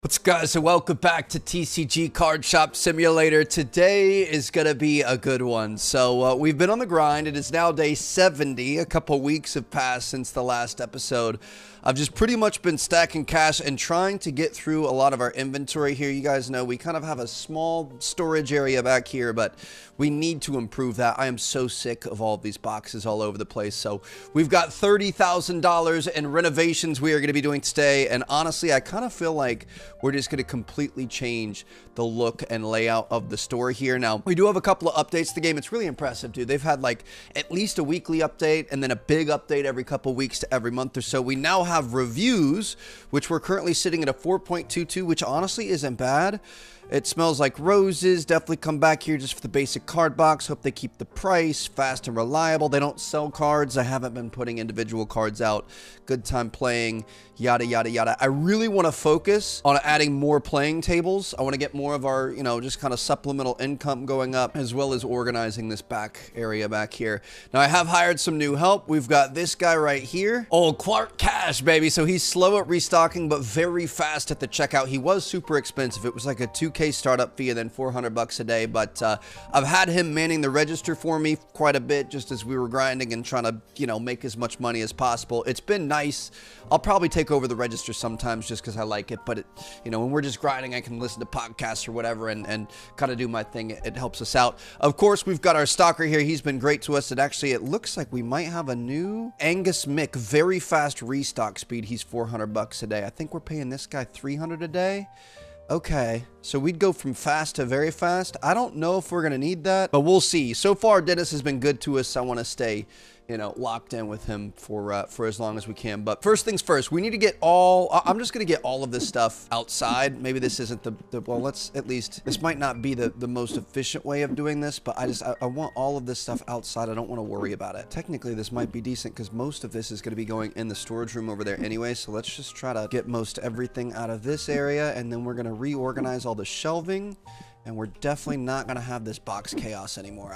What's up, guys, and welcome back to TCG Card Shop Simulator. Today is gonna be a good one. So we've been on the grind. It is now day 70. A couple weeks have passed since the last episode. I've just pretty much been stacking cash and trying to get through a lot of our inventory here. You guys know we kind of have a small storage area back here, but we need to improve that. I am so sick of all of these boxes all over the place. So we've got $30,000 in renovations we are going to be doing today. And honestly, I kind of feel like we're just going to completely change the look and layout of the store here. Now, we do have a couple of updates to the game. It's really impressive, dude. They've had like at least a weekly update and then a big update every couple weeks to every month or so. We now have reviews, which we're currently sitting at a 4.22, which honestly isn't bad. It smells like roses. Definitely come back here just for the basic card box. Hope they keep the price fast and reliable. They don't sell cards. I haven't been putting individual cards out. Good time playing, yada, yada, yada. I really want to focus on adding more playing tables. I want to get more of our, just kind of supplemental income going up, as well as organizing this back area back here. Now, I have hired some new help. We've got this guy right here. Oh, Clark Cash, baby. So he's slow at restocking, but very fast at the checkout. He was super expensive. It was like a 2K startup fee and then 400 bucks a day, but I've had him manning the register for me quite a bit just as we were grinding and trying to make as much money as possible. It's been nice. I'll probably take over the register sometimes just because I like it, but when we're just grinding, I can listen to podcasts or whatever and kind of do my thing. It helps us out. Of course, we've got our stalker here. He's been great to us. It looks like we might have a new Angus Mick, very fast restock speed. He's 400 bucks a day. I think we're paying this guy 300 a day. Okay, so we'd go from fast to very fast. I don't know if we're going to need that, but we'll see. So far, Dennis has been good to us. I want to stay, locked in with him for as long as we can. But first things first, we need to get I'm just going to get all of this stuff outside. Maybe this isn't well, let's at least, this might not be the most efficient way of doing this, but I want all of this stuff outside. I don't want to worry about it. Technically, this might be decent because most of this is going to be going in the storage room over there anyway. So let's just try to get most everything out of this area, and then we're going to reorganize all the shelving, and we're definitely not going to have this box chaos anymore.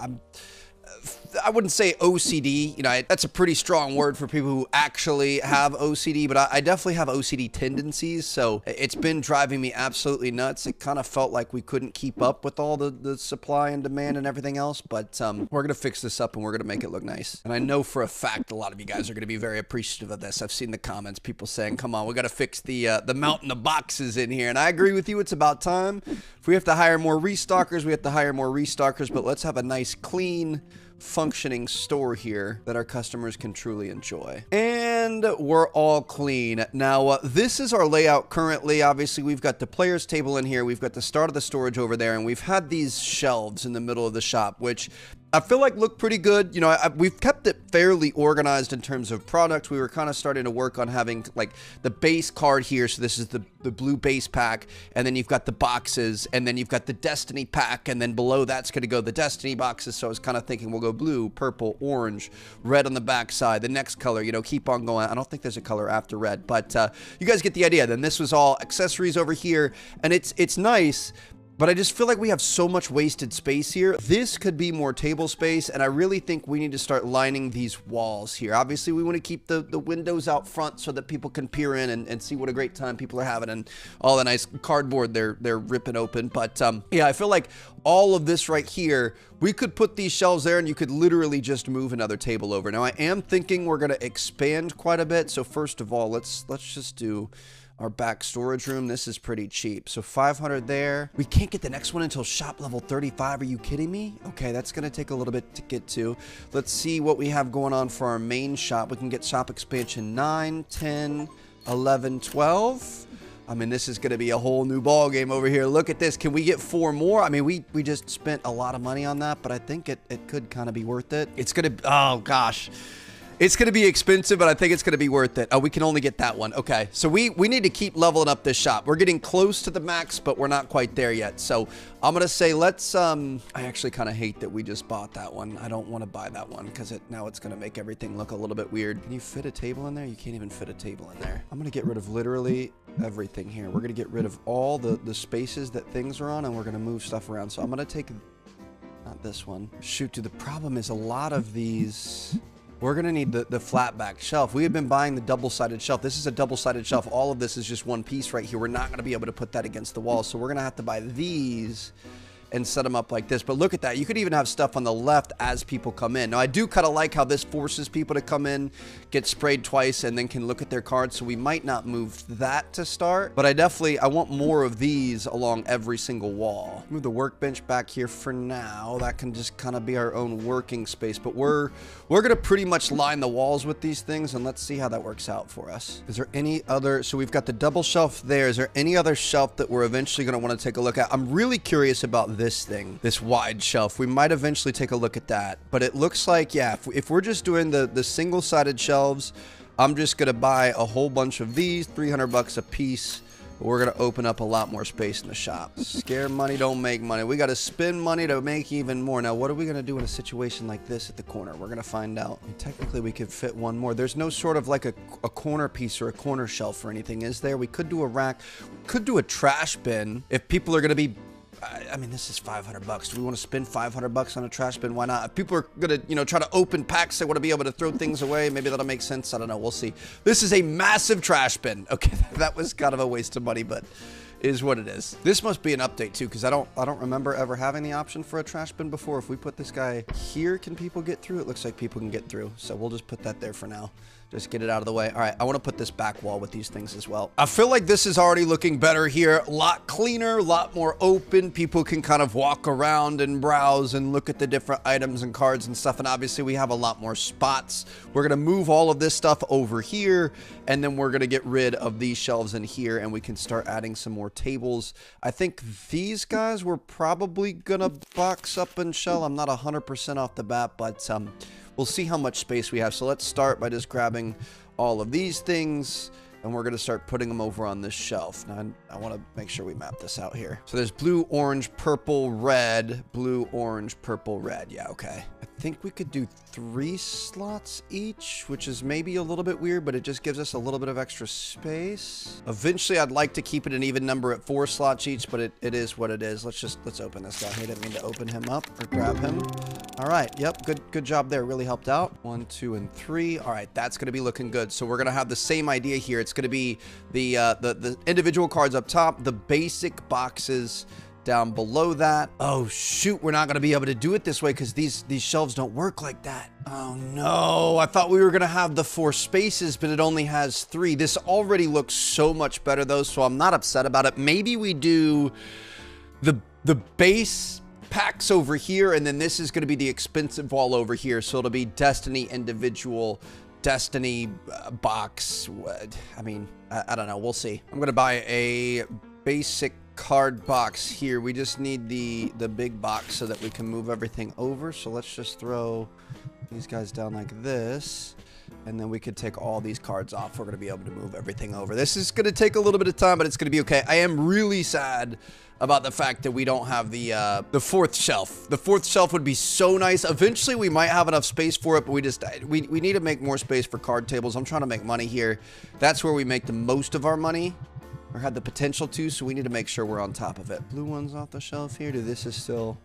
I wouldn't say OCD, that's a pretty strong word for people who actually have OCD, but I definitely have OCD tendencies, so it's been driving me absolutely nuts. It kind of felt like we couldn't keep up with all the supply and demand and everything else, but we're going to fix this up and we're going to make it look nice. And I know for a fact a lot of you guys are going to be very appreciative of this. I've seen the comments, people saying, come on, we got to fix the mountain of boxes in here, and I agree with you. It's about time. If we have to hire more restockers, we have to hire more restockers, but let's have a nice, clean, functioning store here that our customers can truly enjoy. And we're all clean. Now, this is our layout currently. Obviously, we've got the player's table in here. We've got the start of the storage over there, and we've had these shelves in the middle of the shop, which I feel like look pretty good. We've kept it fairly organized in terms of products. We were kind of starting to work on having like the base card here. So this is the blue base pack, and then you've got the boxes, and then you've got the Destiny pack, and then below that's going to go the Destiny boxes. So I was kind of thinking we'll go blue, purple, orange, red on the back side. The next color, keep on going. I don't think there's a color after red, but you guys get the idea. Then this was all accessories over here, and it's nice. But I just feel like we have so much wasted space here. This could be more table space, and I really think we need to start lining these walls here. Obviously, we want to keep the windows out front so that people can peer in and see what a great time people are having and all the nice cardboard they're ripping open. But yeah, I feel like all of this right here, we could put these shelves there and you could literally just move another table over. Now, I am thinking we're going to expand quite a bit. So first of all, let's just do our back storage room. This is pretty cheap. So 500 there. We can't get the next one until shop level 35. Are you kidding me? Okay, that's going to take a little bit to get to. Let's see what we have going on for our main shop. We can get shop expansion 9, 10, 11, 12. I mean, this is going to be a whole new ball game over here. Look at this. Can we get 4 more? I mean, we just spent a lot of money on that, but I think it could kind of be worth it. It's going to, oh gosh. It's going to be expensive, but I think it's going to be worth it. Oh, we can only get that one. Okay, so we need to keep leveling up this shop. We're getting close to the max, but we're not quite there yet. So I'm going to say let's, I actually kind of hate that we just bought that one. I don't want to buy that one because now it's going to make everything look a little bit weird. Can you fit a table in there? You can't even fit a table in there. I'm going to get rid of literally everything here. We're going to get rid of all the spaces that things are on, and we're going to move stuff around. So I'm going to take, not this one. Shoot, dude, the problem is a lot of these we're going to need the flat back shelf. We have been buying the double-sided shelf. This is a double-sided shelf. All of this is just one piece right here. We're not going to be able to put that against the wall. So we're going to have to buy these and set them up like this. But look at that. You could even have stuff on the left as people come in. Now, I do kind of like how this forces people to come in, get sprayed twice, and then can look at their cards. So we might not move that to start. But I want more of these along every single wall. Move the workbench back here for now. That can just kind of be our own working space. But we're going to pretty much line the walls with these things, and let's see how that works out for us. Is there any other... So we've got the double shelf there. Is there any other shelf that we're eventually going to want to take a look at? I'm really curious about this thing, this wide shelf. We might eventually take a look at that, but it looks like, yeah, if we're just doing the single-sided shelves, I'm just gonna buy a whole bunch of these, 300 bucks a piece. We're gonna open up a lot more space in the shop. Scare money don't make money. We gotta spend money to make even more. Now, what are we gonna do in a situation like this at the corner? We're gonna find out. I mean, technically, we could fit one more. There's no sort of like a corner piece or a corner shelf or anything, is there? We could do a rack. We could do a trash bin if people are gonna be... I mean, this is 500 bucks. Do we want to spend 500 bucks on a trash bin? Why not? If people are going to, you know, try to open packs, they want to be able to throw things away. Maybe that'll make sense. I don't know. We'll see. This is a massive trash bin. Okay, that was kind of a waste of money, but is what it is. This must be an update too, because I don't remember ever having the option for a trash bin before. If we put this guy here, can people get through? It looks like people can get through. So we'll just put that there for now. Just get it out of the way. All right, I want to put this back wall with these things as well. I feel like this is already looking better here. A lot cleaner, a lot more open. People can kind of walk around and browse and look at the different items and cards and stuff. And obviously we have a lot more spots. We're going to move all of this stuff over here, and then we're going to get rid of these shelves in here, and we can start adding some more tables. I think these guys we're probably going to box up and shell. I'm not 100% off the bat, but we'll see how much space we have. So let's start by just grabbing all of these things, and we're going to start putting them over on this shelf. Now, I want to make sure we map this out here. So there's blue, orange, purple, red, blue, orange, purple, red. Yeah, okay. I think we could do 3 slots each, which is maybe a little bit weird, but it just gives us a little bit of extra space. Eventually, I'd like to keep it an even number at 4 slots each, but it is what it is. Let's open this guy. I didn't mean to open him up or grab him. All right. Yep. Good job there. Really helped out. 1, 2, and 3. All right. That's going to be looking good. So we're going to have the same idea here. It's going to be the individual cards up top, the basic boxes down below that. Oh shoot, we're not going to be able to do it this way because these shelves don't work like that. Oh no, I thought we were going to have the 4 spaces, but it only has 3. This already looks so much better though, so I'm not upset about it. Maybe we do the base packs over here, and then this is going to be the expensive wall over here, so it'll be Destiny individual, Destiny box. I mean, I don't know. We'll see. I'm going to buy a basic card box here. We just need the big box so that we can move everything over. So let's just throw these guys down like this, and then we could take all these cards off. We're going to be able to move everything over. This is going to take a little bit of time, but it's going to be okay. I am really sad about the fact that we don't have the 4th shelf. The 4th shelf would be so nice. Eventually, we might have enough space for it, but we need to make more space for card tables. I'm trying to make money here. That's where we make the most of our money, or had the potential to, so we need to make sure we're on top of it. Blue ones off the shelf here. Dude, this is still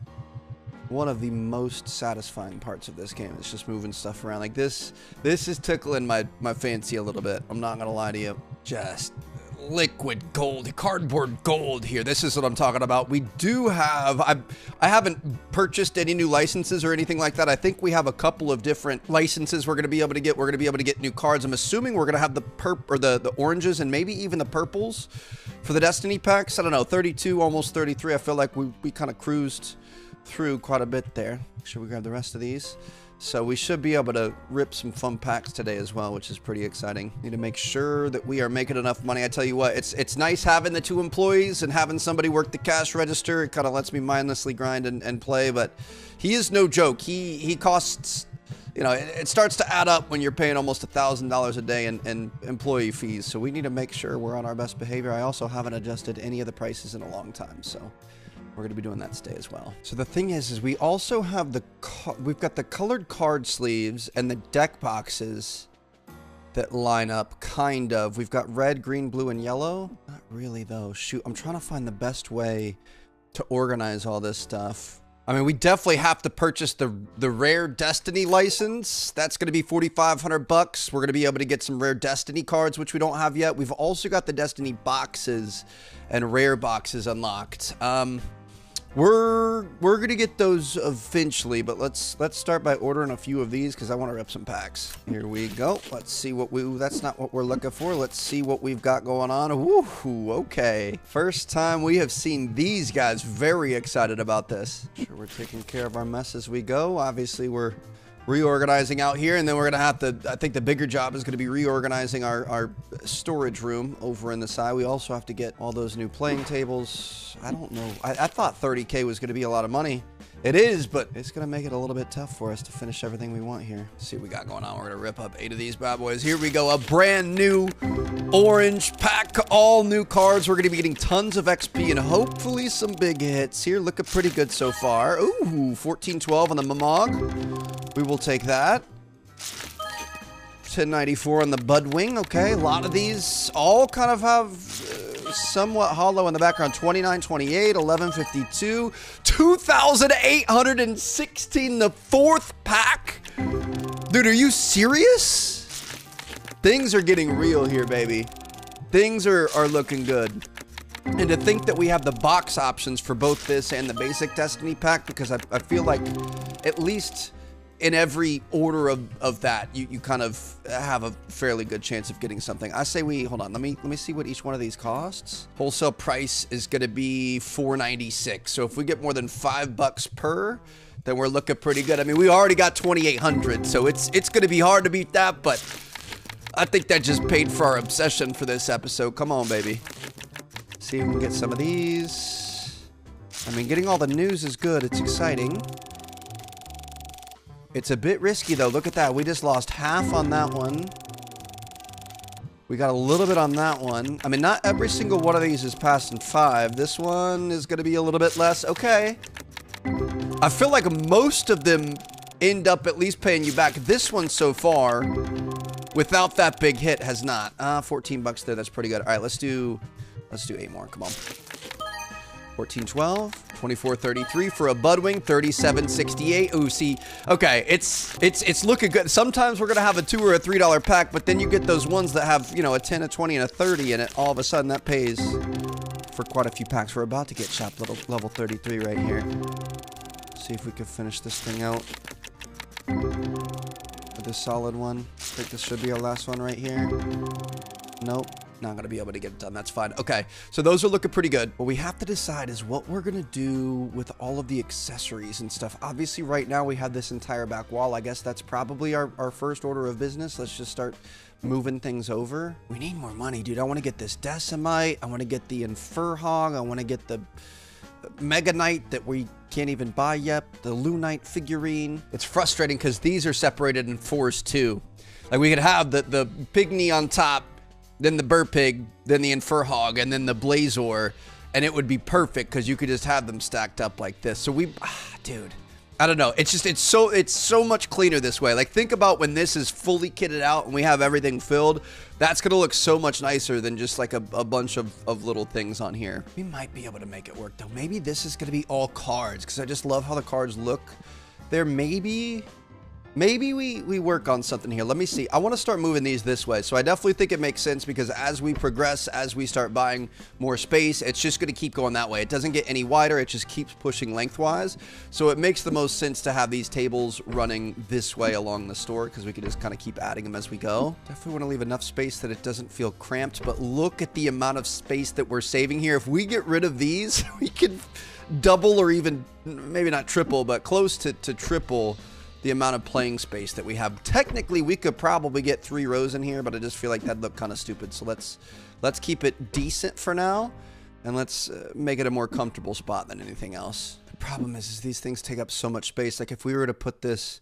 one of the most satisfying parts of this game. It's just moving stuff around. Like this is tickling my fancy a little bit. I'm not gonna lie to you. Just liquid gold, cardboard gold here. This is what I'm talking about. We do have, I haven't purchased any new licenses or anything like that. I think we have a couple of different licenses we're going to be able to get. We're going to be able to get new cards. I'm assuming we're going to have the oranges and maybe even the purples for the Destiny packs. I don't know, 32, almost 33. I feel like we kind of cruised through quite a bit there. Should we grab the rest of these? So we should be able to rip some fun packs today as well, which is pretty exciting. Need to make sure that we are making enough money. I tell you what, it's nice having the 2 employees and having somebody work the cash register. It kind of lets me mindlessly grind and play, but he is no joke. He costs, you know, it starts to add up when you're paying almost $1,000 a day in employee fees. So we need to make sure we're on our best behavior. I also haven't adjusted any of the prices in a long time, so we're going to be doing that today as well. So the thing is we also have we've got the colored card sleeves and the deck boxes that line up, kind of. We've got red, green, blue, and yellow. Not really, though. Shoot, I'm trying to find the best way to organize all this stuff. I mean, we definitely have to purchase the rare Destiny license. That's going to be 4,500 bucks. We're going to be able to get some rare Destiny cards, which we don't have yet. We've also got the Destiny boxes and rare boxes unlocked. We're going to get those eventually, but let's start by ordering a few of these because I want to rip some packs. Here we go. Let's see what that's not what we're looking for. Let's see what we've got going on. Woo, okay. First time we have seen these guys. Very excited about this. Sure, we're taking care of our mess as we go. Obviously, we're reorganizing out here, and then we're going to have to, I think the bigger job is going to be reorganizing our storage room over in the side. We also have to get all those new playing tables. I don't know. I thought 30K was going to be a lot of money. It is, but it's going to make it a little bit tough for us to finish everything we want here. Let's see what we got going on. We're going to rip up 8 of these bad boys. Here we go. A brand new orange pack. All new cards. We're going to be getting tons of XP and hopefully some big hits here. Looking pretty good so far. Ooh, 1412 on the Mamog. We will take that. 1094 on the Budwing. Okay, a lot of these all kind of have somewhat hollow in the background. 2928, 1152, 2816, the 4th pack. Dude, are you serious? Things are getting real here, baby. Things are looking good. And to think that we have the box options for both this and the basic Destiny pack, because I feel like at least in every order of that, you kind of have a fairly good chance of getting something. I say we, hold on, let me see what each one of these costs. Wholesale price is going to be $496. So if we get more than $5 per, then we're looking pretty good. I mean, we already got 2,800, so it's going to be hard to beat that, but I think that just paid for our obsession for this episode. Come on, baby. See if we can get some of these. I mean, getting all the news is good. It's exciting. It's a bit risky, though. Look at that. We just lost half on that one. We got a little bit on that one. I mean, not every single one of these is passing 5. This one is going to be a little bit less. Okay. I feel like most of them end up at least paying you back. This one so far, without that big hit, has not. 14 bucks there. That's pretty good. All right, let's do 8 more. Come on. 1412, 2433 for a Budwing, 3768. Ooh, see, okay, it's looking good. Sometimes we're gonna have a $2 or a $3 pack, but then you get those ones that have, you know, a 10, a 20, and a 30 in it. All of a sudden, that pays for quite a few packs. We're about to get shop level 33 right here. See if we can finish this thing out with a solid one. I think this should be our last one right here. Nope. Not going to be able to get it done. That's fine. Okay, so those are looking pretty good. What we have to decide is what we're going to do with all of the accessories and stuff. Obviously, right now we have this entire back wall. I guess that's probably our first order of business. Let's just start moving things over. We need more money, dude. I want to get this Decimite. I want to get the Infurhog. I want to get the Mega Knight that we can't even buy yet. The Lunite figurine. It's frustrating because these are separated in 4s too. Like we could have the Pygmy on top, then the Burpig, then the Infurhog, and then the Blazor, and it would be perfect because you could just have them stacked up like this. So dude, I don't know. It's just, it's so much cleaner this way. Like think about when this is fully kitted out and we have everything filled. That's gonna look so much nicer than just like a bunch of little things on here. We might be able to make it work though. Maybe this is gonna be all cards because I just love how the cards look. There Maybe we work on something here. Let me see. I want to start moving these this way. So I definitely think it makes sense because as we progress, as we start buying more space, it's just going to keep going that way. It doesn't get any wider. It just keeps pushing lengthwise. So it makes the most sense to have these tables running this way along the store because we can just kind of keep adding them as we go. Definitely want to leave enough space that it doesn't feel cramped, but look at the amount of space that we're saving here. If we get rid of these, we can double or even maybe not triple, but close to triple the amount of playing space that we have. Technically, we could probably get 3 rows in here, but I just feel like that'd look kind of stupid. So let's keep it decent for now, and let's make it a more comfortable spot than anything else. The problem is these things take up so much space. Like if we were to put this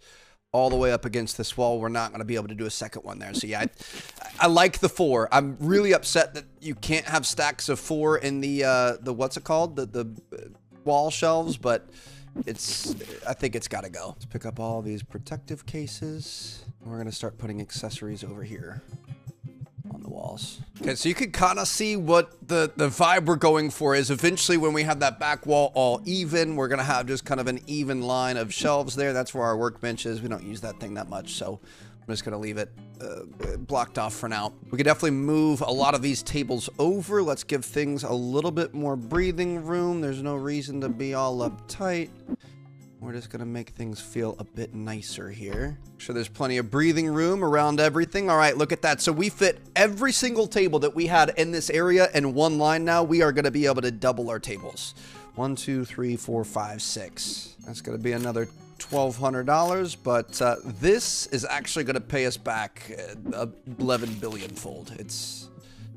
all the way up against this wall, we're not going to be able to do a second one there. So yeah, I like the 4. I'm really upset that you can't have stacks of 4 in the what's it called? The wall shelves, but I think it's got to go. Let's pick up all these protective cases. We're going to start putting accessories over here on the wall. walls. Okay, so you could kind of see what the vibe we're going for is. Eventually, when we have that back wall all even, we're going to have just kind of an even line of shelves there. That's where our workbench is. We don't use that thing that much, so I'm just going to leave it blocked off for now. We could definitely move a lot of these tables over. Let's give things a little bit more breathing room. There's no reason to be all uptight. We're just going to make things feel a bit nicer here. Sure, there's plenty of breathing room around everything. All right, look at that. So we fit every single table that we had in this area in one line now. We are going to be able to double our tables. 1, 2, 3, 4, 5, 6. That's going to be another $1,200, but this is actually going to pay us back 11 billion fold.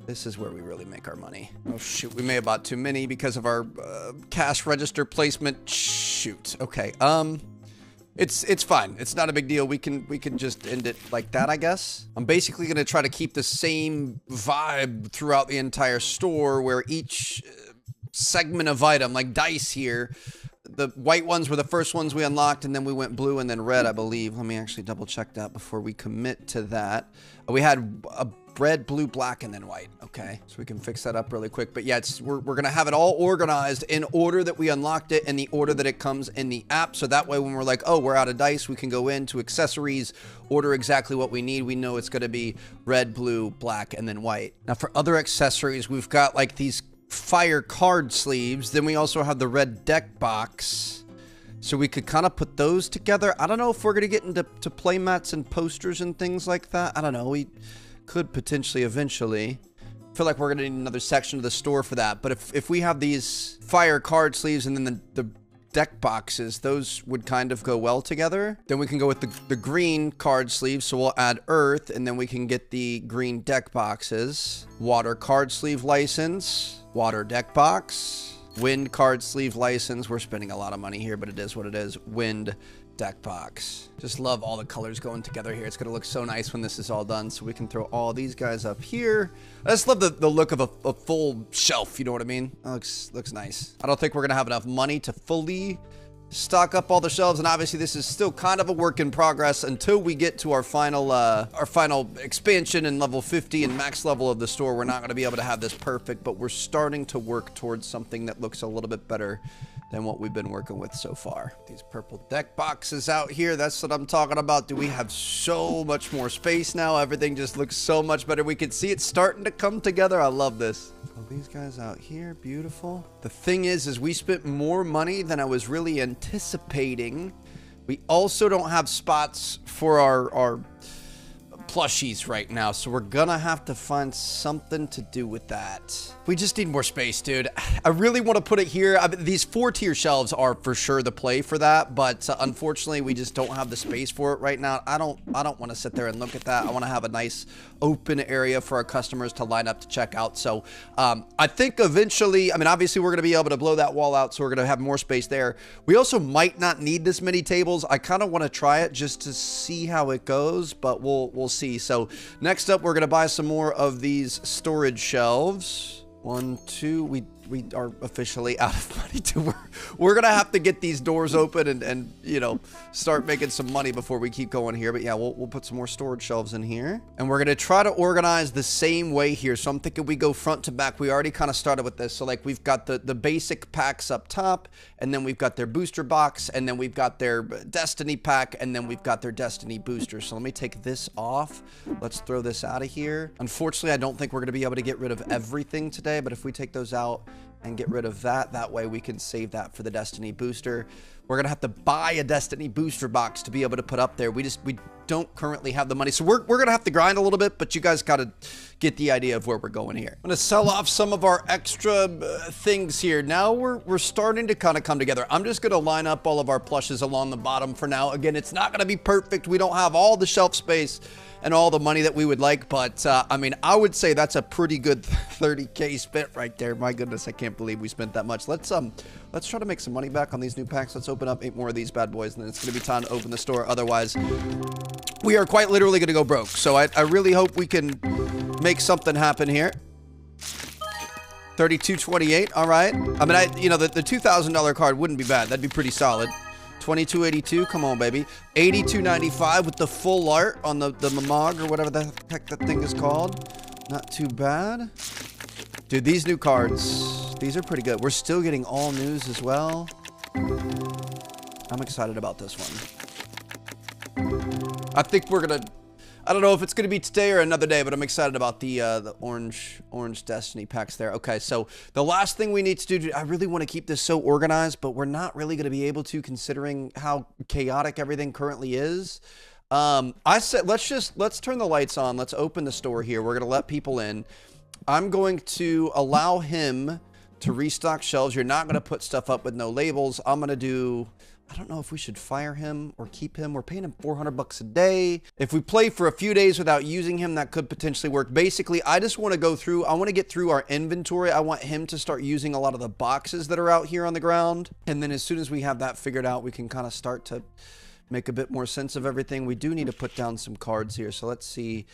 This is where we really make our money. Oh shoot, we may have bought too many because of our cash register placement. Shoot. Okay. It's fine. It's not a big deal. We can just end it like that, I guess. I'm basically going to try to keep the same vibe throughout the entire store, where each segment of item, like dice here, the white ones were the first ones we unlocked, and then we went blue and then red, I believe. Let me actually double check that before we commit to that. We had a red, blue, black, and then white. Okay, so we can fix that up really quick. But yeah, we're going to have it all organized in order that we unlocked it, in the order that it comes in the app. So that way when we're like, oh, we're out of dice, we can go into accessories, order exactly what we need. We know it's going to be red, blue, black, and then white. Now for other accessories, we've got like these fire card sleeves. Then we also have the red deck box. So we could kind of put those together. I don't know if we're going to get into play mats and posters and things like that. I don't know. We could potentially eventually. I feel like we're going to need another section of the store for that. But if we have these fire card sleeves and then the deck boxes, those would kind of go well together. Then we can go with the green card sleeves. So we'll add earth, and then we can get the green deck boxes. Water card sleeve license. Water deck box. Wind card sleeve license. We're spending a lot of money here, but it is what it is. Wind deck box. Just love all the colors going together here. It's going to look so nice when this is all done. So we can throw all these guys up here. I just love the look of a full shelf. You know what I mean? That looks nice. I don't think we're going to have enough money to fully stock up all the shelves, and obviously this is still kind of a work in progress until we get to our final expansion in level 50 and max level of the store. We're not going to be able to have this perfect, but we're starting to work towards something that looks a little bit better than what we've been working with so far. These purple deck boxes out here, that's what I'm talking about. Do we have so much more space now? Everything just looks so much better. We can see it starting to come together. I love this. Oh, these guys out here, beautiful. The thing is we spent more money than I was really anticipating. We also don't have spots for our plushies right now, so we're gonna have to find something to do with that. We just need more space, dude. I really want to put it here. These 4-tier shelves are for sure the play for that, but unfortunately we just don't have the space for it right now. I don't want to sit there and look at that. I want to have a nice open area for our customers to line up to check out. So I think eventually, I mean, obviously we're going to be able to blow that wall out, so we're going to have more space there. We also might not need this many tables. I kind of want to try it just to see how it goes, but we'll see. So next up, we're going to buy some more of these storage shelves. 1, 2, we are officially out of money too. We're gonna have to get these doors open and you know, start making some money before we keep going here. But yeah, we'll put some more storage shelves in here, and we're gonna try to organize the same way here. So I'm thinking we go front to back. We already kind of started with this. So like we've got the basic packs up top, and then we've got their booster box, and then we've got their Destiny pack, and then we've got their Destiny booster. So let me take this off. Let's throw this out of here. Unfortunately, I don't think we're gonna be able to get rid of everything today, but if we take those out and get rid of that way we can save that for the Destiny booster. We're gonna have to buy a Destiny booster box to be able to put up there. We don't currently have the money, so we're gonna have to grind a little bit, but you guys gotta get the idea of where we're going here. I'm gonna sell off some of our extra things here. Now we're starting to kind of come together. I'm just gonna line up all of our plushes along the bottom for now. Again, it's not gonna be perfect. We don't have all the shelf space and all the money that we would like, but I mean, I would say that's a pretty good 30K spent right there. My goodness, I can't believe we spent that much. Let's try to make some money back on these new packs. Let's open up 8 more of these bad boys, and then it's gonna be time to open the store. Otherwise, we are quite literally gonna go broke. So I really hope we can make something happen here. 32.28, all right. I mean, you know, the $2,000 card wouldn't be bad. That'd be pretty solid. 22.82, come on, baby. 82.95 with the full art on the Mamog or whatever the heck that thing is called. Not too bad. Dude, these new cards, these are pretty good. We're still getting all news as well. I'm excited about this one. I think we're gonna, I don't know if it's gonna be today or another day, but I'm excited about the orange Destiny packs there. Okay, so the last thing we need to do, I really want to keep this so organized, but we're not really gonna be able to, considering how chaotic everything currently is. I said, let's turn the lights on. Let's open the store here. We're gonna let people in. I'm going to allow him to restock shelves. You're not going to put stuff up with no labels. I'm going to do, I don't know if we should fire him or keep him. We're paying him 400 bucks a day. If we play for a few days without using him, that could potentially work. Basically, I just want to go through, I want to get through our inventory. I want him to start using a lot of the boxes that are out here on the ground. And then as soon as we have that figured out, we can kind of start to make a bit more sense of everything. We do need to put down some cards here. So let's see.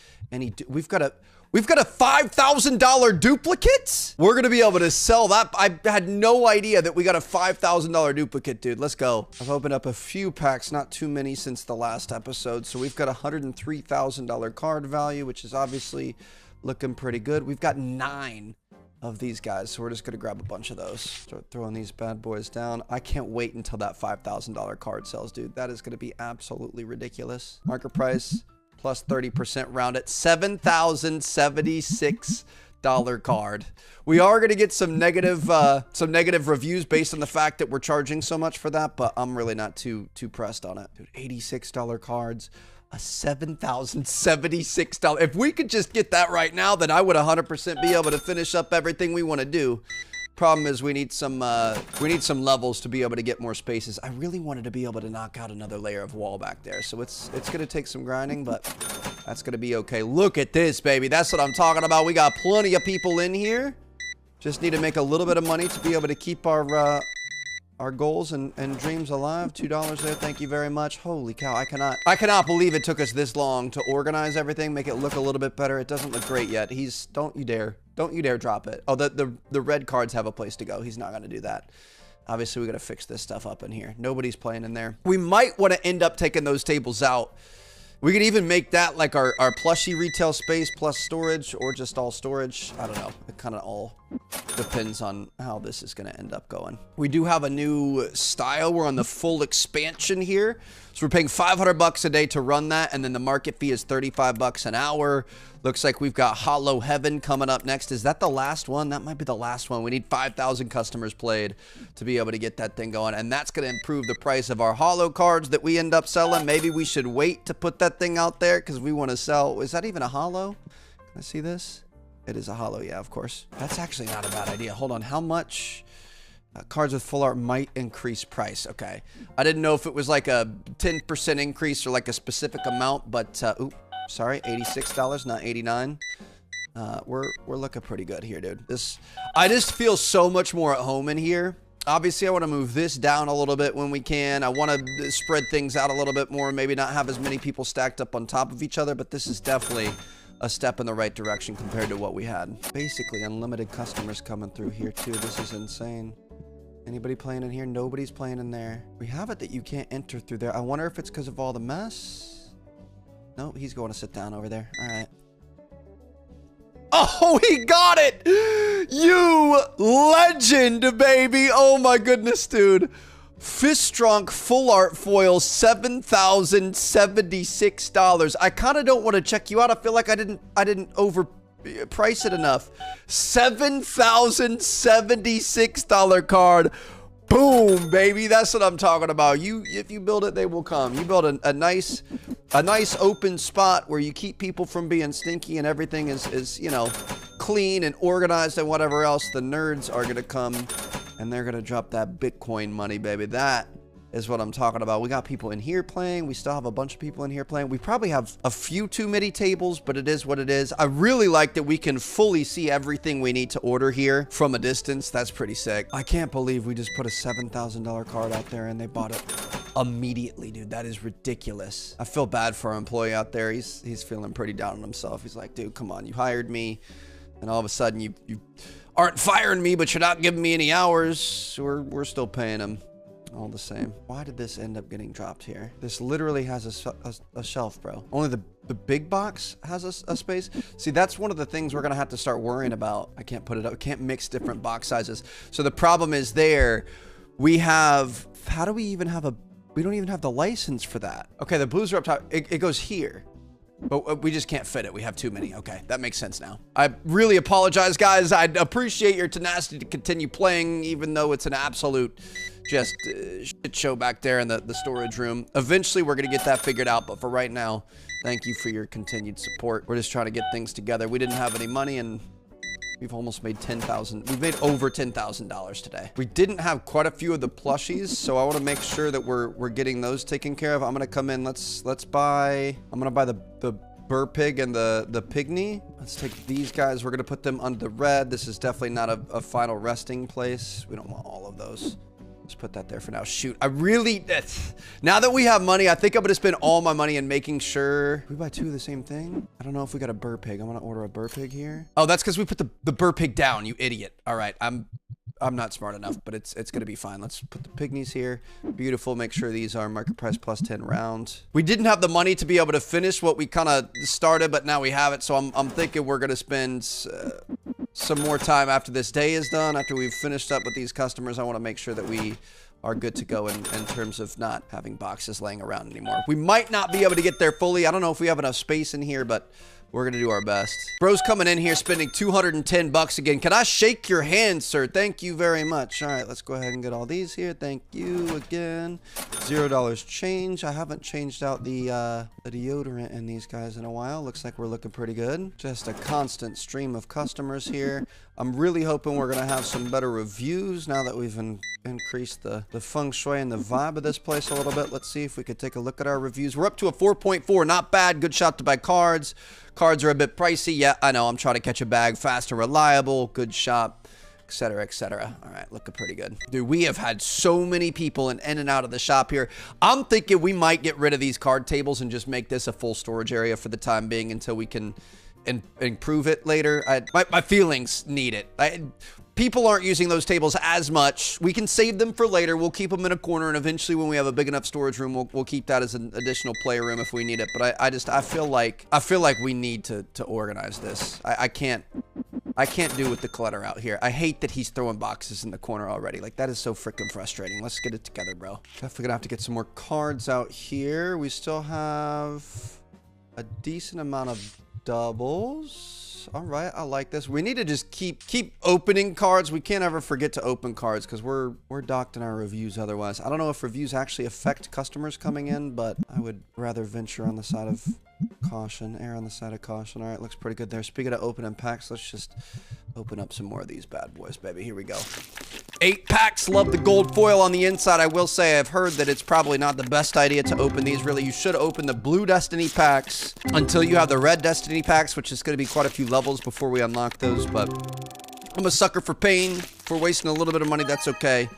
We've got a $5,000 duplicate. We're going to be able to sell that. I had no idea that we got a $5,000 duplicate, dude. Let's go. I've opened up a few packs, not too many since the last episode. So we've got a $103,000 card value, which is obviously looking pretty good. We've got 9 of these guys, so we're just gonna grab a bunch of those. Start throwing these bad boys down. I can't wait until that $5,000 card sells, dude. That is gonna be absolutely ridiculous. Market price plus 30% round at $7,076 card. We are gonna get some negative reviews based on the fact that we're charging so much for that, but I'm really not too pressed on it. Dude, $86 cards. A $7,076. If we could just get that right now, then I would 100% be able to finish up everything we want to do. Problem is we need some levels to be able to get more spaces. I really wanted to be able to knock out another layer of wall back there. So it's going to take some grinding, but that's going to be okay. Look at this, baby. That's what I'm talking about. We got plenty of people in here. Just need to make a little bit of money to be able to keep our goals and dreams alive. $2 there. Thank you very much. Holy cow. I cannot believe it took us this long to organize everything, make it look a little bit better. It doesn't look great yet. Don't you dare drop it. Oh, the red cards have a place to go. He's not going to do that. Obviously, we got to fix this stuff up in here. Nobody's playing in there. We might want to end up taking those tables out. We could even make that like our plushie retail space plus storage, or just all storage. I don't know. It kind of all depends on how this is going to end up going. We do have a new style. We're on the full expansion here. So we're paying 500 bucks a day to run that. And then the market fee is 35 bucks an hour. Looks like we've got Hollow Heaven coming up next. Is that the last one? That might be the last one. We need 5,000 customers played to be able to get that thing going. And that's going to improve the price of our Hollow cards that we end up selling. Maybe we should wait to put that thing out there because we want to sell. Is that even a Hollow? Can I see this? It is a Hollow, yeah, of course. That's actually not a bad idea. Hold on, how much? Cards with full art might increase price. Okay, I didn't know if it was like a 10% increase or like a specific amount, but oops, sorry, $86, not $89. We're looking pretty good here, dude. I just feel so much more at home in here. Obviously, I want to move this down a little bit when we can. I want to spread things out a little bit more, maybe not have as many people stacked up on top of each other, but this is definitely a step in the right direction compared to what we had. Basically, unlimited customers coming through here, too. This is insane. Anybody playing in here? Nobody's playing in there. We have it that you can't enter through there. I wonder if it's because of all the mess. No, he's going to sit down over there. All right. Oh, he got it! You legend, baby! Oh my goodness, dude. Fistronk full art foil, $7,076. I kind of don't want to check you out. I feel like I didn't overprice it enough. $7,076 card. Boom, baby. That's what I'm talking about. If you build it, they will come. You build a nice open spot where you keep people from being stinky and everything is, you know, clean and organized and whatever else. The nerds are going to come and they're going to drop that Bitcoin money, baby. That is what I'm talking about. We got people in here playing. We still have a bunch of people in here playing. We probably have a few too many tables, but it is what it is. I really like that we can fully see everything we need to order here from a distance. That's pretty sick. I can't believe we just put a $7,000 card out there and they bought it immediately, dude. That is ridiculous. I feel bad for our employee out there. He's feeling pretty down on himself. He's like, dude, come on. You hired me and all of a sudden you aren't firing me, but you're not giving me any hours. We're still paying him. all the same. Why did this end up getting dropped here? This literally has a shelf, bro. Only the big box has a space. See, that's one of the things we're gonna have to start worrying about. I can't put it up. I can't mix different box sizes. So the problem is there, we have, how do we even have we don't even have the license for that. Okay, the blues are up top. It goes here. But we just can't fit it. We have too many. Okay, that makes sense now. I really apologize, guys. I'd appreciate your tenacity to continue playing, even though it's an absolute just shit show back there in the storage room. Eventually, we're going to get that figured out. But for right now, thank you for your continued support. We're just trying to get things together. We didn't have any money, and we've almost made we've made over $10,000 today. We didn't have quite a few of the plushies, so I want to make sure that we're getting those taken care of. I'm gonna come in. Let's buy. I'm gonna buy the Burr Pig and the Pygmy. Let's take these guys. We're gonna put them under the red. This is definitely not a final resting place. We don't want all of those. Let's put that there for now. Shoot, I really, now that we have money, I think I'm gonna spend all my money in making sure. We buy two of the same thing? I don't know if we got a Burr Pig. I'm gonna order a Burr Pig here. Oh, that's because we put the Burr Pig down, you idiot. All right, I'm not smart enough, but it's gonna be fine. Let's put the Pygmies here. Beautiful, make sure these are market price plus 10 round. We didn't have the money to be able to finish what we kind of started, but now we have it, so I'm thinking we're gonna spend some more time after this day is done, after we've finished up with these customers. I want to make sure that we are good to go in terms of not having boxes laying around anymore. We might not be able to get there fully. I don't know if we have enough space in here, but we're going to do our best. Bro's coming in here spending 210 bucks again. Can I shake your hand, sir? Thank you very much. All right, let's go ahead and get all these here. Thank you again. $0 change. I haven't changed out the deodorant in these guys in a while. Looks like we're looking pretty good. Just a constant stream of customers here. I'm really hoping we're going to have some better reviews now that we've increased the feng shui and the vibe of this place a little bit. Let's see if we could take a look at our reviews. We're up to a 4.4. Not bad. Good shot to buy cards. Cards are a bit pricey. Yeah, I know. I'm trying to catch a bag fast and reliable. Good shop, etc., etc. All right, looking pretty good. Dude, we have had so many people in and out of the shop here. I'm thinking we might get rid of these card tables and just make this a full storage area for the time being until we can improve it later. My feelings need it. People aren't using those tables as much. We can save them for later. We'll keep them in a corner, and eventually when we have a big enough storage room, we'll keep that as an additional play room if we need it. But I feel like we need to organize this. I can't do with the clutter out here. I hate that he's throwing boxes in the corner already. Like, that is so freaking frustrating. Let's get it together, bro. Definitely gonna have to get some more cards out here. We still have a decent amount of doubles. All right, I like this. We need to just keep opening cards. We can't ever forget to open cards because we're docked in our reviews otherwise. I don't know if reviews actually affect customers coming in, but I would rather venture on the side of caution, err on the side of caution. All right, looks pretty good there. Speaking of opening packs, let's just open up some more of these bad boys, baby. Here we go. 8 packs. Love the gold foil on the inside. I will say I've heard that it's probably not the best idea to open these. Really, you should open the blue Destiny packs until you have the red Destiny packs, which is going to be quite a few levels before we unlock those. But I'm a sucker for pain. If we're wasting a little bit of money, that's okay.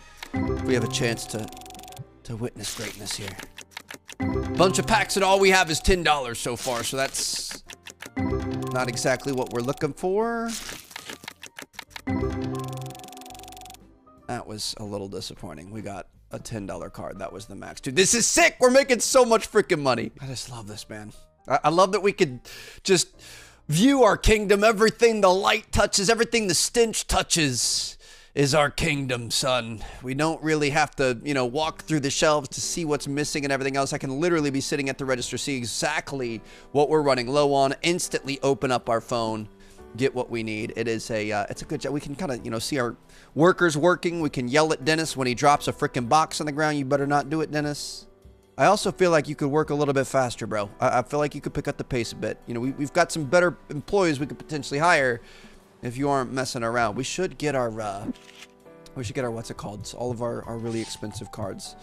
We have a chance to witness greatness here. Bunch of packs, and all we have is $10 so far, so that's not exactly what we're looking for. That was a little disappointing. We got a $10 card. That was the max. Dude, this is sick. We're making so much freaking money. I just love this, man. I love that we could just view our kingdom. Everything the light touches, everything the stench touches is our kingdom, son. We don't really have to, you know, walk through the shelves to see what's missing and everything else. I can literally be sitting at the register, see exactly what we're running low on, instantly open up our phone, get what we need. It is it's a good job. We can kind of, you know, see our workers working. We can yell at Dennis when he drops a freaking box on the ground. You better not do it, Dennis. I also feel like you could work a little bit faster, bro. I feel like you could pick up the pace a bit. You know, we've got some better employees we could potentially hire if you aren't messing around. We should get our what's it called? All of our really expensive cards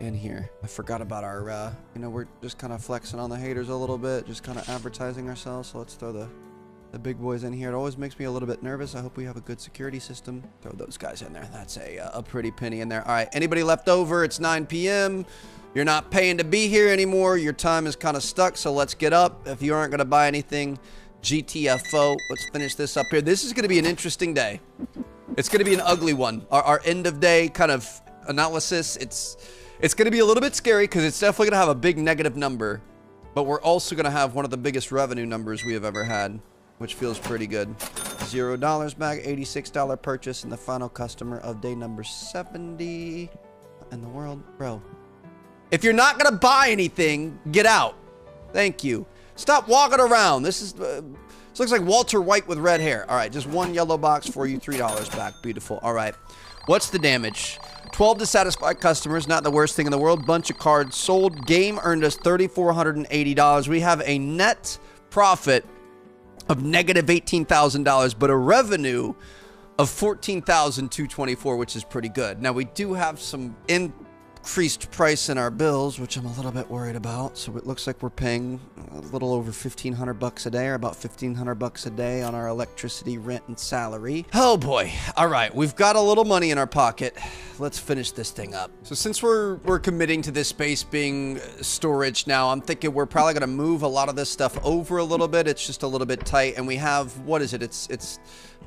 in here. I forgot about our, you know, we're just kind of flexing on the haters a little bit, just kind of advertising ourselves. So let's throw the big boys in here. It always makes me a little bit nervous. I hope we have a good security system. Throw those guys in there. That's a pretty penny in there. All right, anybody left over? It's 9 p.m. You're not paying to be here anymore. Your time is kind of stuck, so let's get up. If you aren't going to buy anything, GTFO. Let's finish this up here. This is going to be an interesting day. It's going to be an ugly one. Our end of day kind of analysis, it's going to be a little bit scary because it's definitely going to have a big negative number. But we're also going to have one of the biggest revenue numbers we have ever had, which feels pretty good. $0 back, $86 purchase, and the final customer of day number 70 in the world. Bro, if you're not going to buy anything, get out. Thank you. Stop walking around. This looks like Walter White with red hair. All right, just one yellow box for you, $3 back. Beautiful. All right. What's the damage? 12 dissatisfied customers, not the worst thing in the world. Bunch of cards sold. Game earned us $3,480. We have a net profit of negative $18,000, but a revenue of $14,224, which is pretty good. Now, we do have some increased price in our bills, which I'm a little bit worried about. So it looks like we're paying a little over 1,500 bucks a day, or about 1,500 bucks a day on our electricity, rent, and salary. Oh boy. All right, we've got a little money in our pocket. Let's finish this thing up. So since we're committing to this space being storage now, I'm thinking we're probably going to move a lot of this stuff over a little bit. It's just a little bit tight, and we have, what is it? It's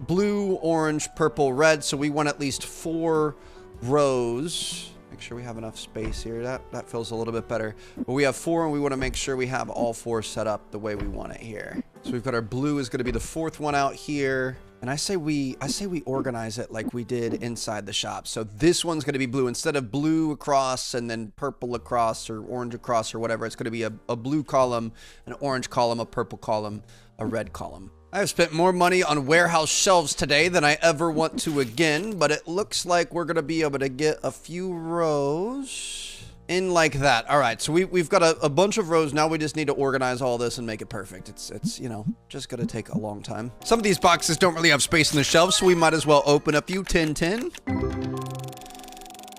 blue, orange, purple, red. So we want at least 4 rows. Make sure we have enough space here. That feels a little bit better. But we have 4, and we want to make sure we have all 4 set up the way we want it here. So we've got our blue is going to be the 4th one out here. And I say we organize it like we did inside the shop. So this one's going to be blue. Instead of blue across and then purple across or orange across or whatever, it's going to be a blue column, an orange column, a purple column, a red column. I have spent more money on warehouse shelves today than I ever want to again, but it looks like we're going to be able to get a few rows in like that. All right, so we've got a bunch of rows. Now we just need to organize all this and make it perfect. It's you know, just going to take a long time. Some of these boxes don't really have space in the shelves, so we might as well open a few. 10.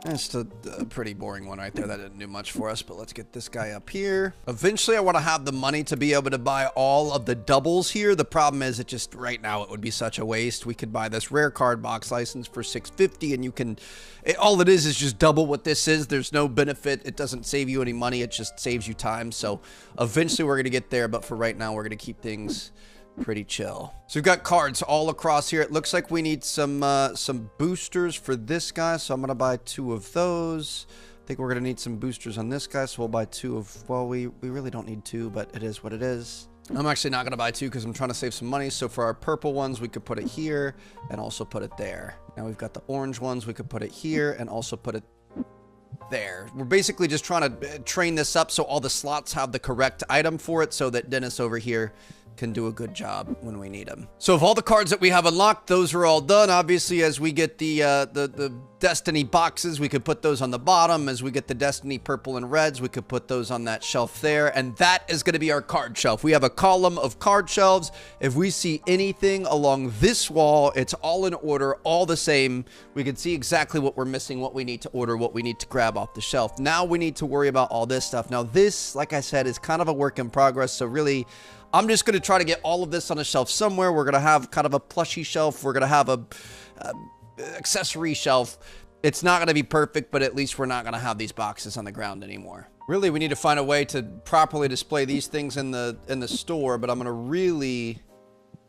That's a pretty boring one right there. That didn't do much for us, but let's get this guy up here. Eventually, I want to have the money to be able to buy all of the doubles here. The problem is right now, it would be such a waste. We could buy this rare card box license for $650, and you can, all it is just double what this is. There's no benefit. It doesn't save you any money. It just saves you time. So eventually, we're going to get there, but for right now, we're going to keep things pretty chill. So we've got cards all across here. It looks like we need some boosters for this guy, so I'm gonna buy 2 of those. I think we're gonna need some boosters on this guy, so we'll buy 2 of, well, we really don't need 2, but it is what it is. I'm actually not gonna buy 2 because I'm trying to save some money. So for our purple ones, we could put it here and also put it there. Now we've got the orange ones, we could put it here and also put it there. We're basically just trying to train this up so all the slots have the correct item for it, so that Dennis over here can do a good job when we need them. So of all the cards that we have unlocked, those are all done. Obviously, as we get the Destiny boxes, we could put those on the bottom. As we get the Destiny purple and reds, we could put those on that shelf there. And that is going to be our card shelf. We have a column of card shelves. If we see anything along this wall, it's all in order, all the same. We can see exactly what we're missing, what we need to order, what we need to grab off the shelf. Now we need to worry about all this stuff. Now this, like I said, is kind of a work in progress. So really, I'm just going to try to get all of this on a shelf somewhere. We're going to have kind of a plushy shelf. We're going to have a accessory shelf. It's not going to be perfect, but at least we're not going to have these boxes on the ground anymore. Really, we need to find a way to properly display these things in the store, but I'm going to really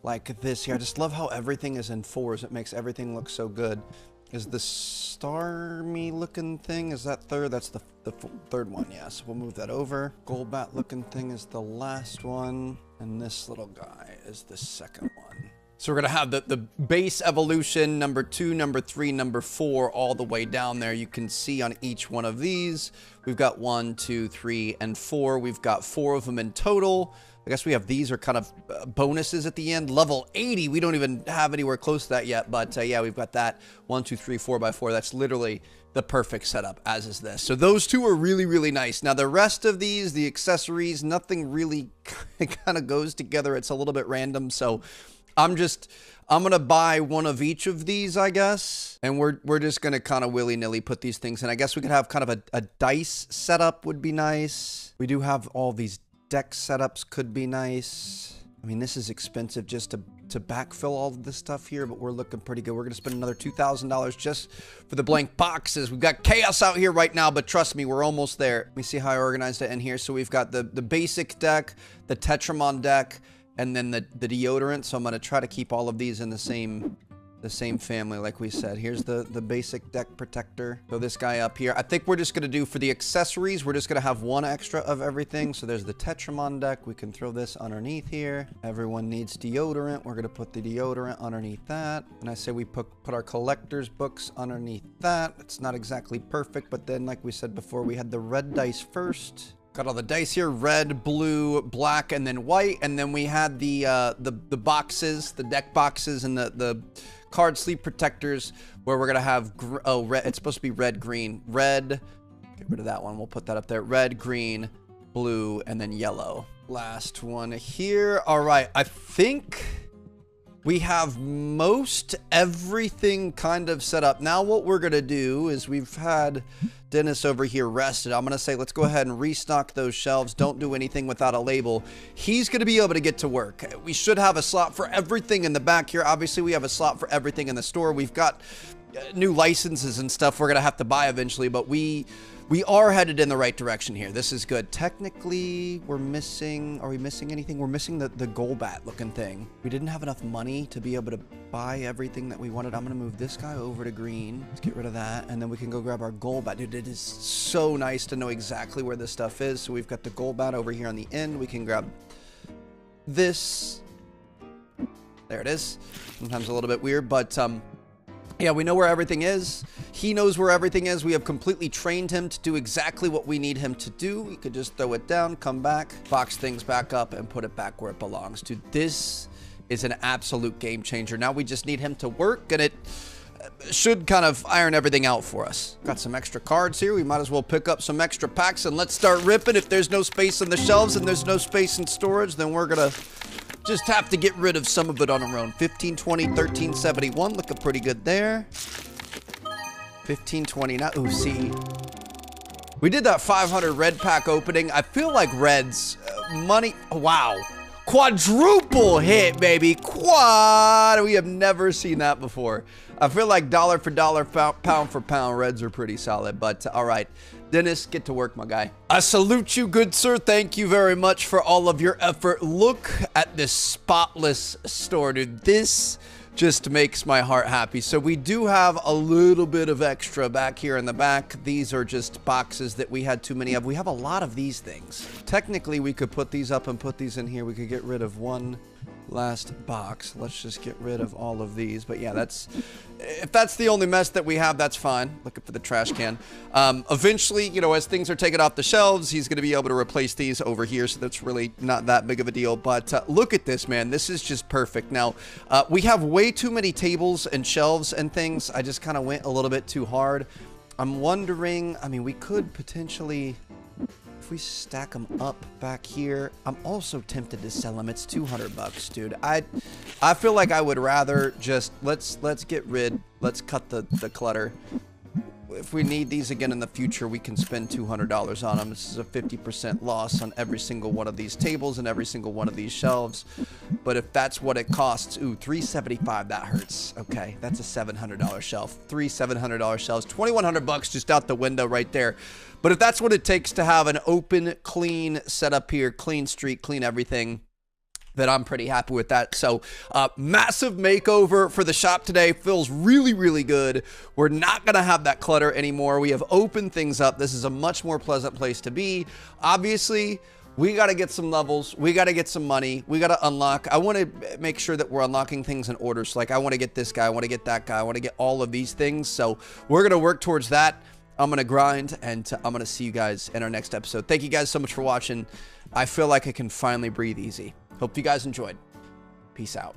like this here. I just love how everything is in 4s. It makes everything look so good. Is the star-me looking thing, is that third? That's the third one, yeah. So we'll move that over. Gold bat looking thing is the last one. And this little guy is the second one. So we're going to have the base evolution, number 2, number 3, number 4, all the way down there. You can see on each one of these, we've got 1, 2, 3, and 4. We've got 4 of them in total. I guess we have these are kind of bonuses at the end. Level 80, we don't even have anywhere close to that yet. But yeah, we've got that 1, 2, 3, 4x4. That's literally the perfect setup, as is this. So those 2 are really, really nice. Now the rest of these, the accessories, nothing really kind of goes together. It's a little bit random. So I'm going to buy one of each of these, I guess. And we're just going to kind of willy-nilly put these things in. I guess we could have kind of a dice setup would be nice. We do have all these deck setups could be nice. I mean, this is expensive just to backfill all of this stuff here, but we're looking pretty good. We're going to spend another $2,000 just for the blank boxes. We've got chaos out here right now, but trust me, we're almost there. Let me see how I organized it in here. So we've got the basic deck, the Tetramon deck, and then the deodorant. So I'm going to try to keep all of these in the same the same family like we said. Here's the basic deck protector. Throw this guy up here. I think we're just gonna do for the accessories, we're just gonna have one extra of everything. So there's the Tetramon deck. We can throw this underneath here. Everyone needs deodorant. We're gonna put the deodorant underneath that. And I say we put our collector's books underneath that. It's not exactly perfect, but then like we said before, we had the red dice first. Got all the dice here, red, blue, black, and then white. And then we had the boxes, the deck boxes, and the card sleeve protectors, where we're gonna have red. It's supposed to be red, green, red. Get rid of that one. We'll put that up there. Red, green, blue, and then yellow. Last one here. All right, I think we have most everything kind of set up. Now what we're gonna do is we've had Dennis over here rested. I'm gonna say let's go ahead and restock those shelves. Don't do anything without a label. He's gonna be able to get to work. We should have a slot for everything in the back here. Obviously we have a slot for everything in the store. We've got new licenses and stuff we're gonna have to buy eventually, but we are headed in the right direction here. This is good. Technically, we're missing... Are we missing anything? We're missing the Golbat looking thing. We didn't have enough money to be able to buy everything that we wanted. I'm going to move this guy over to green. Let's get rid of that. And then we can go grab our Golbat. Dude, it is so nice to know exactly where this stuff is. So we've got the Golbat over here on the end. We can grab this. There it is. Sometimes a little bit weird, but... yeah, we know where everything is. He knows where everything is. We have completely trained him to do exactly what we need him to do. We could just throw it down, come back, box things back up, and put it back where it belongs. Dude, this is an absolute game changer. Now we just need him to work, and it should kind of iron everything out for us. Got some extra cards here. We might as well pick up some extra packs, and let's start ripping. If there's no space on the shelves and there's no space in storage, then we're gonna just have to get rid of some of it on our own. 1520, 1371, looking pretty good there. 1529. Ooh, see, we did that 500 red pack opening. I feel like reds money. Wow, quadruple hit, baby. Quad. We have never seen that before. I feel like dollar for dollar, pound for pound, reds are pretty solid. But all right, Dennis, get to work, my guy. I salute you, good sir. Thank you very much for all of your effort. Look at this spotless store, dude. This just makes my heart happy. So we do have a little bit of extra back here in the back. These are just boxes that we had too many of. We have a lot of these things. Technically, we could put these up and put these in here. We could get rid of one last box. Let's just get rid of all of these. But yeah, if that's the only mess that we have, that's fine. Looking for the trash can. Eventually, you know, as things are taken off the shelves, he's going to be able to replace these over here. So that's really not that big of a deal. But look at this, man. This is just perfect. Now, we have way too many tables and shelves and things. I just kind of went a little bit too hard. I'm wondering, I mean, we could potentially... if we stack them up back here, I'm also tempted to sell them. It's 200 bucks, dude. I feel like I would rather just let's get rid. Let's cut the clutter. If we need these again in the future, we can spend $200 on them. This is a 50% loss on every single one of these tables and every single one of these shelves. But if that's what it costs, ooh, $375, that hurts. Okay, that's a $700 shelf. Three $700 shelves, 2,100 bucks just out the window right there. But if that's what it takes to have an open, clean setup here, clean street, clean everything, then I'm pretty happy with that. So massive makeover for the shop today. Feels really, really good. We're not going to have that clutter anymore. We have opened things up. This is a much more pleasant place to be. Obviously, we got to get some levels. We got to get some money. We got to unlock. I want to make sure that we're unlocking things in order. So like, I want to get this guy. I want to get that guy. I want to get all of these things. So we're going to work towards that. I'm going to grind, and I'm going to see you guys in our next episode. Thank you guys so much for watching. I feel like I can finally breathe easy. Hope you guys enjoyed. Peace out.